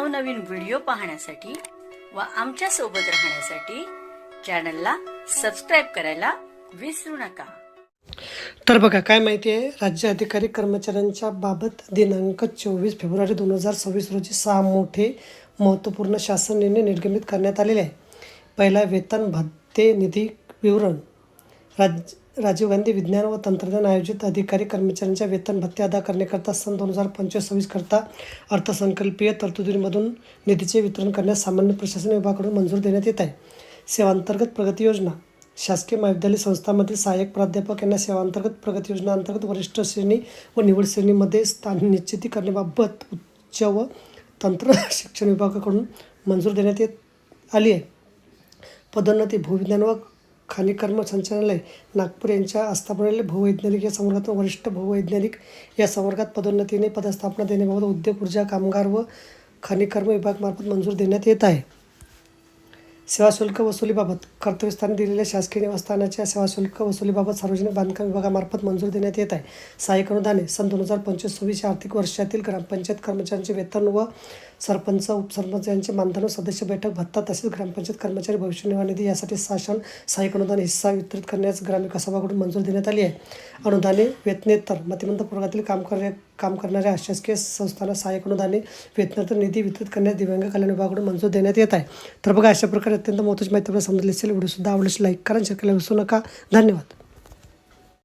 नवनवीन व्हिडिओ पाहण्यासाठी व आमच्या सोबत राहण्यासाठी चॅनलला सबस्क्राईब करायला विसरू नका। तर बघा काय माहिती आहे, राज्य अधिकारी कर्मचाऱ्यांच्या बाबत दिनांक 24 फेब्रुवारी 2026 रोजी 6 मोठे महत्त्वपूर्ण शासन निर्णय निर्गमित करण्यात आलेले आहे। पहिला, वेतन भत्ते निधी विवरण। राजीव गांधी विज्ञान व तंत्रज्ञान आयोजित अधिकारी कर्मचाऱ्यांच्या वेतन भत्ते अदा करण्याकरता सन 2025-26 करता अर्थसंकल्पीय तरतुदींमधून निधीचे वितरण करण्यास सामान्य प्रशासन विभागाकडून मंजूर देण्यात येत आहे। सेवांतर्गत प्रगती योजना। शासकीय महाविद्यालय संस्थांमधील सहाय्यक प्राध्यापक यांना सेवांतर्गत प्रगती योजना अंतर्गत वरिष्ठ श्रेणी व निवड श्रेणीमध्ये स्थान निश्चिती करण्याबाबत उच्च व तंत्र शिक्षण विभागाकडून मंजूर देण्यात आली आहे। पदोन्नती। भूविज्ञान व खनिकर्म संचालनालय नागपूर यांच्या आस्थापनेले भूवैज्ञानिक या संवर्गातून वरिष्ठ भूवैज्ञानिक या संवर्गात पदोन्नतीने पदस्थापना देण्याबाबत उद्योग, ऊर्जा, कामगार व खनिकर्म विभागामार्फत मंजूर देण्यात येत आहे। सेवा शुल्क वसुलीबाबत। कर्तव्यस्थानी दिलेल्या शासकीय निवासस्थानाच्या सेवा शुल्क वसुलीबाबत सार्वजनिक बांधकाम विभागामार्फत मंजूर देण्यात येत आहे। सहाय्यक अनुदाने। सन 2025-26 आर्थिक वर्षातील ग्रामपंचायत कर्मचाऱ्यांचे वेतन व सरपंच, उपसरपंच यांचे मानधन व सदस्य बैठक भत्ता तसेच ग्रामपंचायत कर्मचारी भविष्य निर्वाह निधी यासाठी शासन सहाय्यक अनुदान हिस्सा वितरित करण्यास ग्रामविकास विभागाकडून मंजूर देण्यात आली आहे। अनुदाने। वेतनेतर मतिमंद प्रवर्गातील काम करणाऱ्या अशासकीय संस्थांना सहाय्यक अनुदाने वेतनेतर निधी वितरित करण्यास दिव्यांग कल्याण विभागाकडून मंजूर देण्यात येत आहे। तर बघा, अशा प्रकारे अत्यंत महत्त्वाची माहिती आपल्याला समजली असेल। व्हिडिओ सुद्धा आवडल्यास लाईक करा, शेअर करायला विसरू नका। धन्यवाद।